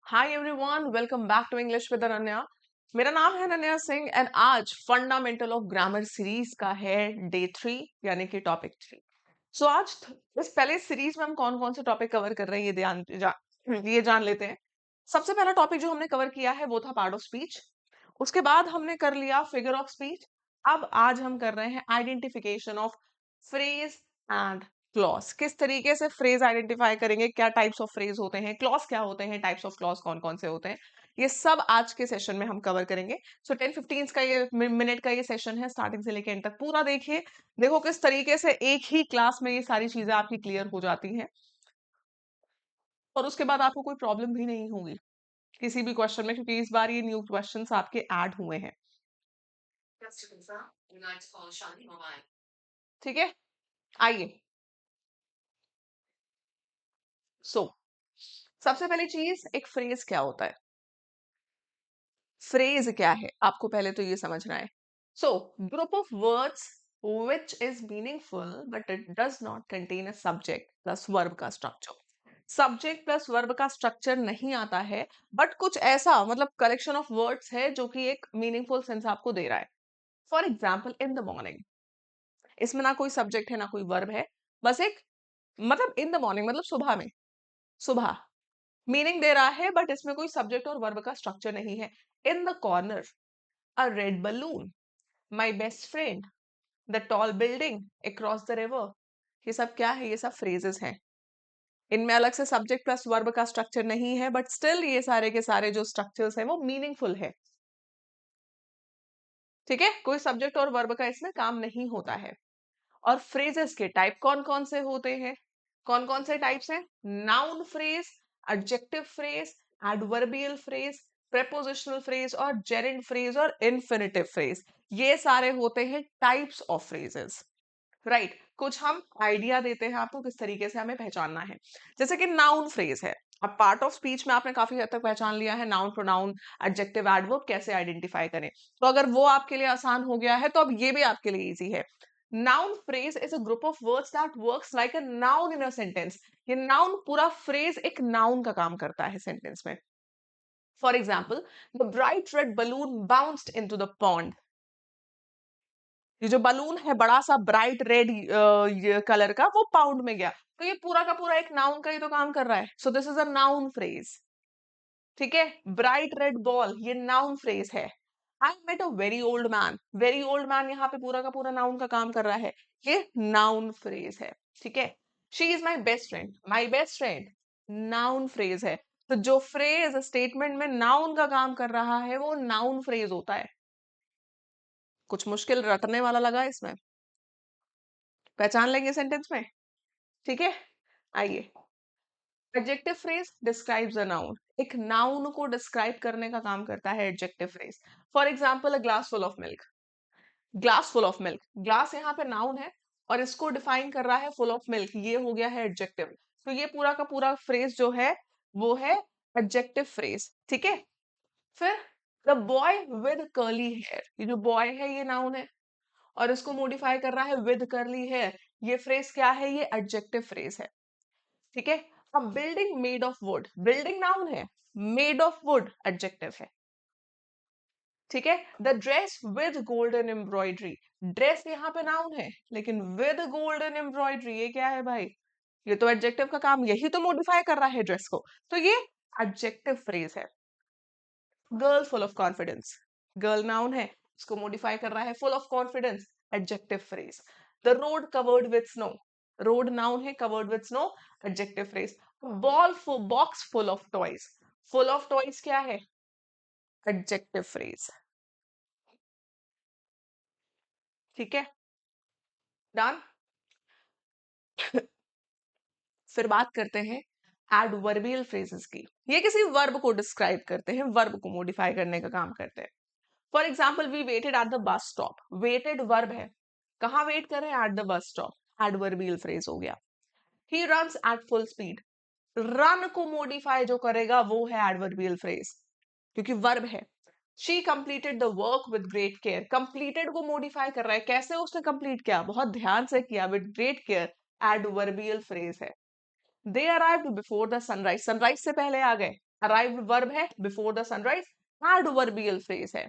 Hi everyone, welcome back to English with Ananya. मेरा नाम है अनन्या सिंह एंड आज फंडामेंटल ऑफ ग्रामर सीरीज का है डे 3 यानी कि टॉपिक 3। सो आज इस पहले सीरीज में हम कौन कौन से टॉपिक कवर कर रहे हैं ये जान लेते हैं। सबसे पहला टॉपिक जो हमने कवर किया है वो था पार्ट ऑफ स्पीच। उसके बाद हमने कर लिया फिगर ऑफ स्पीच। अब आज हम कर रहे हैं identification of phrase and clause. किस तरीके से फ्रेज आइडेंटिफाई करेंगे, क्या टाइप्स ऑफ फ्रेज होते हैं, क्लॉज क्या होते हैं, टाइप्स ऑफ क्लॉज कौन कौन से होते हैं, ये सब आज के सेशन में हम कवर करेंगे। सो 10-15 का ये मिनट का ये सेशन है, स्टार्टिंग से लेकर एंड तक पूरा देखिए। देखो किस तरीके से एक ही क्लास में ये सारी चीजें आपकी क्लियर हो जाती हैं और उसके बाद आपको कोई प्रॉब्लम भी नहीं होगी किसी भी क्वेश्चन में, क्योंकि इस बार ये न्यू क्वेश्चंस आपके ऐड हुए हैं। ठीक है, आइए। सो सबसे पहली चीज, एक फ्रेज क्या होता है। फ्रेज क्या है आपको पहले तो ये समझना है। So group of words which is meaningful but it does not contain a subject plus verb का स्ट्रक्चर। सब्जेक्ट प्लस वर्ब का स्ट्रक्चर नहीं आता है, बट कुछ ऐसा मतलब कलेक्शन ऑफ वर्ड्स है जो कि एक मीनिंगफुल सेंस आपको दे रहा है। For example in the morning, इसमें ना कोई सब्जेक्ट है ना कोई वर्ब है, बस एक मतलब इन द मॉर्निंग मतलब सुबह में, सुबह मीनिंग दे रहा है, बट इसमें कोई सब्जेक्ट और वर्ब का स्ट्रक्चर नहीं है। In the corner, a red balloon, my best friend, the tall building, across the river, ये सब क्या है, ये सब फ्रेजेस हैं। इनमें अलग से सब्जेक्ट प्लस वर्ब का स्ट्रक्चर नहीं है, बट स्टिल ये सारे के सारे जो स्ट्रक्चर्स हैं वो मीनिंगफुल है। ठीक है, कोई सब्जेक्ट और वर्ब का इसमें काम नहीं होता है। और फ्रेजेस के टाइप कौन कौन से होते हैं, कौन कौन से टाइप्स हैं? Noun phrase, adjective phrase, adverbial phrase, prepositional phrase और जेरेंड फ्रेज और इन्फिनिटिव फ्रेज, ये सारे होते हैं टाइप्स ऑफ फ्रेजेस। राइट, कुछ हम आइडिया देते हैं आपको किस तरीके से हमें पहचानना है। जैसे कि नाउन फ्रेज है, अब पार्ट ऑफ स्पीच में आपने काफी हद तक पहचान लिया है नाउन प्रोनाउन एडजेक्टिव एडवर्ब कैसे आइडेंटिफाई करें। तो अगर वो आपके लिए आसान हो गया है तो अब ये भी आपके लिए इजी है। Noun phrase is a group of words that works like a noun in a sentence. ये नाउन पूरा फ्रेज एक नाउन का काम करता है सेंटेंस में। For example, the bright red balloon bounced into the pond. ये जो बलून है बड़ा सा ब्राइट रेड कलर का, वो पाउंड में गया। तो ये पूरा का पूरा एक नाउन का ही तो काम कर रहा है। So this is a noun phrase. ठीक है, ब्राइट रेड बॉल, ये नाउन फ्रेज है। I met a very old man, very old man यहाँ पे पूरा का पूरा नाउन का काम कर रहा है, ये नाउन फ्रेज है। ठीक है, she is my best friend, my best friend, noun phrase है। तो जो फ्रेज स्टेटमेंट में नाउन का काम कर रहा है वो नाउन फ्रेज होता है। कुछ मुश्किल रटने वाला लगा इसमें? पहचान लेंगे सेंटेंस में। ठीक है, आइए। Adjective phrase describes a noun, एक नाउन को डिस्क्राइब करने का काम करता है adjective phrase. For example, a glass full of milk, glass full of milk, glass यहाँ पे नाउन है और इसको डिफाइन कर रहा है फुल ऑफ मिल्क, ये हो गया है एडजेक्टिव। तो ये पूरा का पूरा फ्रेज जो है वो है एडजेक्टिव फ्रेज। ठीक है, फिर the boy with curly hair, ये जो बॉय है ये नाउन है और इसको मॉडिफाई कर रहा है विद कर्ली हेयर, ये फ्रेज क्या है, ये एडजेक्टिव फ्रेज है। ठीक है, अब building made of would, building noun है, मेड ऑफ वुड एडजेक्टिव है। ठीक है, the dress with golden embroidery, dress यहाँ पे नाउन है लेकिन विद गोल्डन एम्ब्रॉयडरी ये क्या है भाई, ये तो एडजेक्टिव का काम, यही तो मॉडिफाई कर रहा है ड्रेस को, तो ये एडजेक्टिव फ्रेज है। Girl full of confidence, girl noun है, इसको मॉडिफाई कर रहा है full of confidence, adjective phrase. The road covered with snow, road noun है, covered with snow, adjective phrase. Box full of toys, full of toys क्या है, adjective phrase. ठीक है, डन। फिर बात करते हैं एडवर्बियल फ्रेजेस की। ये किसी वर्ब को डिस्क्राइब करते हैं, वर्ब को मॉडिफाई करने का काम करते हैं। For example, we waited at the bus stop, waited verb है, कहाँ वेट कर रहे हैं, at the bus stop, adverbial phrase हो गया। He runs at full speed, run को मॉडिफाई जो करेगा वो है एडवर्बियल फ्रेज, क्योंकि वर्ब है। She completed the work with great care, completed को मॉडिफाई कर रहा है, कैसे उसने कंप्लीट किया, बहुत ध्यान से किया, with great care, adverbial phrase है। They arrived before the sunrise, sunrise से पहले आ गए, अराइव्ड वर्ब है, before the sunrise adverbial phrase है।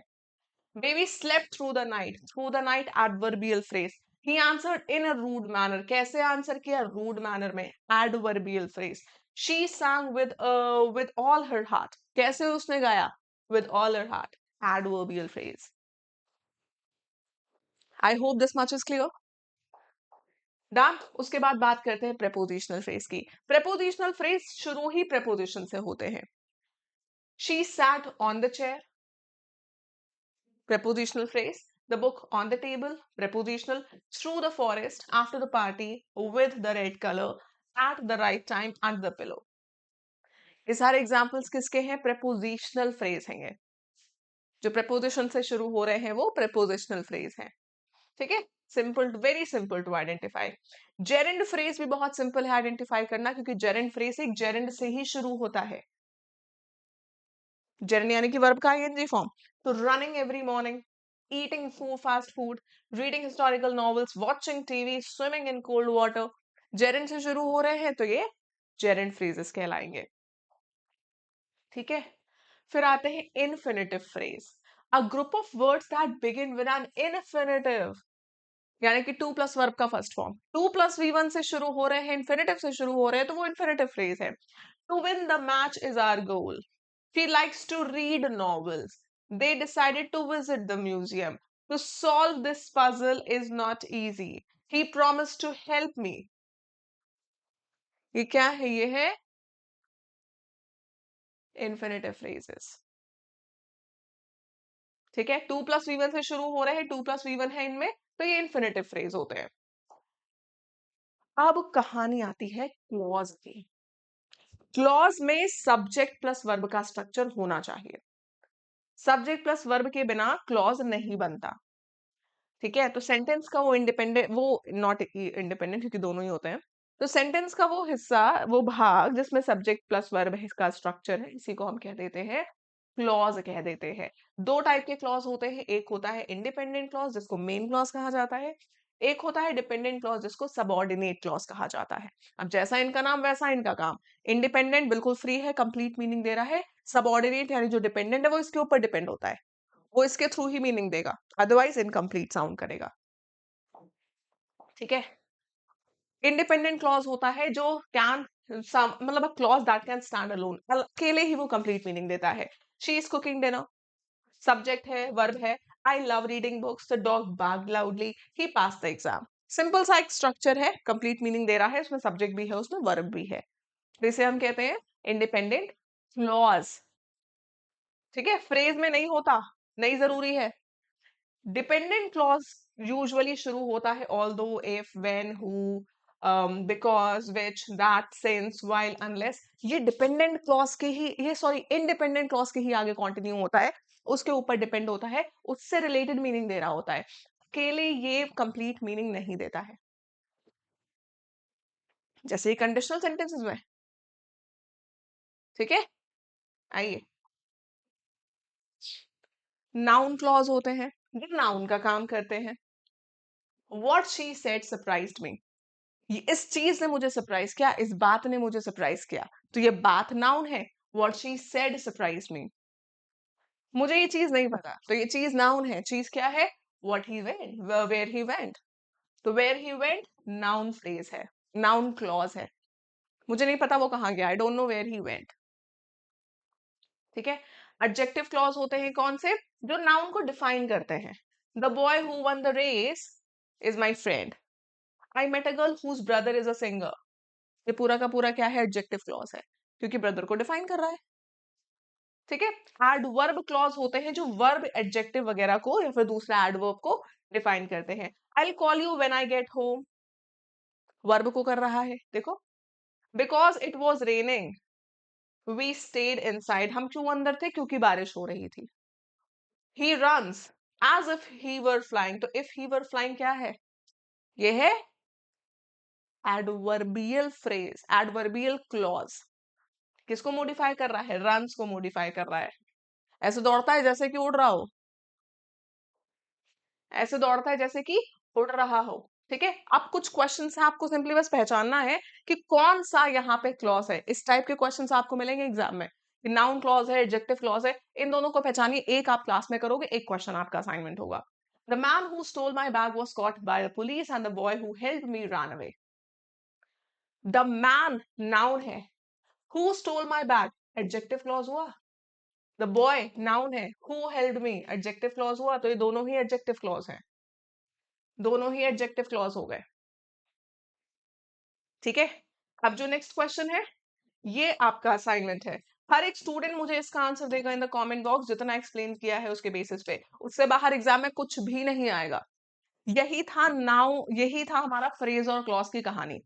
Baby slept through the night, through the night adverbial phrase. He answered in a rude manner, कैसे answer किया, rude manner में, adverbial phrase. She sang with all her heart, कैसे उसने गाया, with all her heart, adverbial phrase. I hope this much is clear. Done. उसके बाद बात करते हैं प्रेपोजिशनल फ्रेज की। प्रेपोजिशनल फ्रेज शुरू ही प्रेपोजिशन से होते हैं। She sat on the chair, prepositional phrase. The book on the table, prepositional. Through the forest, after the party, with the red color, at the right time, under the pillow. ये सारे examples किसके हैं, prepositional phrase हैं। जो preposition से शुरू हो रहे हैं वो प्रेपोजिशनल फ्रेज हैं। ठीक है, simple, very simple to identify. Gerund phrase भी बहुत सिंपल है आइडेंटिफाई करना, क्योंकि जेरेंड फ्रेज एक जेरेंड से ही शुरू होता है। जेरेंड यानी कि वर्ब का आईएनजी फॉर्म। तो running every morning, eating fast food, reading historical novels, watching TV, swimming in cold water, gerund से शुरू हो रहे हैं तो ये जेरेंड फ्रेजेस कहलाएंगे। ठीक है, फिर आते हैं infinitive phrase. A group of words that begin with an infinitive, यानी कि टू प्लस वर्ब का first form, to plus V one से शुरू हो रहे हैं, इन्फिनिटिव से शुरू हो रहे हैं, तो वो इन्फिनिटिव फ्रेज है। To win the match is our goal, she likes to read novels, they decided to visit the museum, to solve this puzzle is not easy, he promise to help me. ये क्या है, ये है infinitive phrases. ठीक है, to plus V one से शुरू हो रहे हैं, टू प्लस वी1 है इनमें, तो ये इन्फिनिटिव फ्रेज होते हैं। अब कहानी आती है क्लॉज की। क्लॉज में सब्जेक्ट प्लस वर्ब का स्ट्रक्चर होना चाहिए। सब्जेक्ट प्लस वर्ब के बिना क्लॉज नहीं बनता। ठीक है, तो सेंटेंस का वो इंडिपेंडेंट, वो नॉट इंडिपेंडेंट क्योंकि दोनों ही होते हैं। तो सेंटेंस का वो हिस्सा, वो भाग जिसमें सब्जेक्ट प्लस वर्ब का स्ट्रक्चर है, इसी को हम कह देते हैं क्लॉज कह देते हैं। दो टाइप के क्लॉज होते हैं, एक होता है इंडिपेंडेंट क्लॉज जिसको मेन क्लॉज कहा जाता है, एक होता है डिपेंडेंट क्लॉज जिसको सबऑर्डिनेट क्लॉज कहा जाता है। अब जैसा इनका नाम वैसा इनका काम। इंडिपेंडेंट बिल्कुल फ्री है, कंप्लीट मीनिंग दे रहा है। सबऑर्डिनेट यानी जो डिपेंडेंट है वो इसके ऊपर डिपेंड होता है, वो इसके थ्रू ही मीनिंग देगा, अदरवाइज इनकम्प्लीट साउंड करेगा। ठीक है, इंडिपेंडेंट क्लॉज होता है जो कैन, मतलब clause that can stand alone, अकेले ही वो कंप्लीट मीनिंग देता है। She is cooking dinner, subject है, वर्ब है, I love reading books, the dog barked loudly, he pass the exam. Simple सा एक स्ट्रक्चर है, कंप्लीट मीनिंग दे रहा है, उसमें सब्जेक्ट भी है, उसमें वर्ब भी है, तो इसे हम कहते हैं इंडिपेंडेंट क्लॉज। ठीक है, फ्रेज में नहीं होता, नहीं जरूरी है। डिपेंडेंट क्लॉज यूजुअली शुरू होता है although, if, when, who, because, which, that, since, while, unless. ये डिपेंडेंट क्लॉज के ही, ये सॉरी इंडिपेंडेंट क्लॉज के ही आगे कंटिन्यू होता है, उसके ऊपर डिपेंड होता है, उससे रिलेटेड मीनिंग दे रहा होता है, अकेले ये कंप्लीट मीनिंग नहीं देता है। जैसे कंडीशनल सेंटेंसेस में। ठीक है, आइए, नाउन क्लॉज होते हैं, ये नाउन का काम करते हैं। व्हाट शी सेड सरप्राइज्ड मी, इस चीज ने मुझे सरप्राइज किया, इस बात ने मुझे सरप्राइज किया, तो ये बात नाउन है। What she said surprise me, मुझे ये चीज नहीं पता, तो ये चीज नाउन है। चीज क्या है, what he went, where he went, तो where he went noun phrase है, नाउन क्लॉज है। मुझे नहीं पता वो कहाँ गया, I don't know where he went. ठीक है, एडजेक्टिव क्लॉज होते हैं कौन से, जो नाउन को डिफाइन करते हैं। The boy who won the race is my friend, I met a girl whose brother is a singer. ये पूरा का पूरा क्या है, एडजेक्टिव क्लॉज है, क्योंकि ब्रदर को डिफाइन कर रहा है। ठीक है, एडवर्ब क्लॉज होते हैं जो वर्ब एडजेक्टिव वगैरह को या फिर दूसरा एडवर्ब को डिफाइन करते हैं। I call you when I get home, verb को कर रहा है, देखो। Because it was raining we stayed inside, हम क्यों अंदर थे, क्योंकि बारिश हो रही थी। He runs as if he were flying, तो इफ ही वर फ्लाइंग क्या है, ये है एडवर्बियल फ्रेज, एडवर्बियल क्लॉज। किसको मॉडिफाई कर रहा है, रन्स को मॉडिफाई कर रहा है। ऐसे दौड़ता है जैसे कि उड़ रहा हो, ऐसे दौड़ता है जैसे कि उड़ रहा हो। ठीक है, अब कुछ क्वेश्चंस है, आपको सिंपली बस पहचानना है कि कौन सा यहाँ पे क्लॉज है। इस टाइप के क्वेश्चंस आपको मिलेंगे एग्जाम में, नाउन क्लॉज है, एडजेक्टिव क्लॉज है, इन दोनों को पहचानिए। एक आप क्लास में करोगे, एक क्वेश्चन आपका असाइनमेंट होगा। The man who stole my bag was caught by the police and the boy who help me run away. The man noun है, who stole my bag adjective clause हुआ, the boy noun है, who helped me adjective clause हुआ, तो ये दोनों ही adjective clause हैं, दोनों ही adjective clause हो गए। ठीक है, अब जो नेक्स्ट क्वेश्चन है ये आपका असाइनमेंट है। हर एक स्टूडेंट मुझे इसका आंसर देगा इन द कमेंट बॉक्स, जितना एक्सप्लेन किया है उसके बेसिस पे, उससे बाहर एग्जाम में कुछ भी नहीं आएगा। यही था नाउ, यही था हमारा फ्रेज और क्लॉज की कहानी।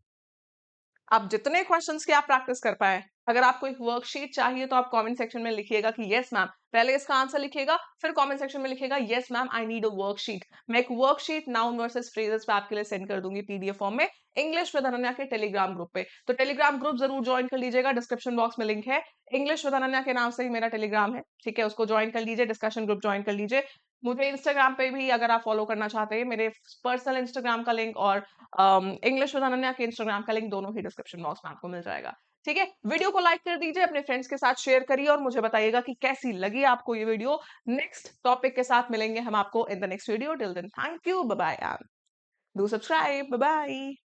आप जितने क्वेश्चंस की आप प्रैक्टिस कर पाए, अगर आपको एक वर्कशीट चाहिए तो आप कमेंट सेक्शन में लिखिएगा कि यस मैम, पहले इसका आंसर लिखिएगा, फिर कमेंट सेक्शन में लिखिएगा yes ma'am I need a worksheet. मैं एक वर्कशीट नाउन वर्सेस फ्रेजेस पे आपके लिए सेंड कर दूंगी पीडीएफ फॉर्म में, इंग्लिश विद अनन्या के टेलीग्राम ग्रुप पे। तो टेलीग्राम ग्रुप जरूर ज्वाइन कर लीजिएगा, डिस्क्रिप्शन बॉक्स में लिंक है, इंग्लिश विद अनन्या के नाम से ही मेरा टेलीग्राम है। ठीक है, उसको ज्वाइन कर लीजिए, डिस्कशन ग्रुप ज्वाइन कर लीजिए। मुझे इंस्टाग्राम पे भी अगर आप फॉलो करना चाहते हैं, मेरे पर्सनल इंस्टाग्राम का लिंक और इंग्लिश विद अनन्या के इंस्टाग्राम का लिंक दोनों ही डिस्क्रिप्शन बॉक्स में आपको मिल जाएगा। ठीक है, वीडियो को लाइक कर दीजिए, अपने फ्रेंड्स के साथ शेयर करिए और मुझे बताइएगा कि कैसी लगी आपको ये वीडियो। नेक्स्ट टॉपिक के साथ मिलेंगे हम आपको in the next video. Till then thank you, bye bye, and do subscribe, bye bye.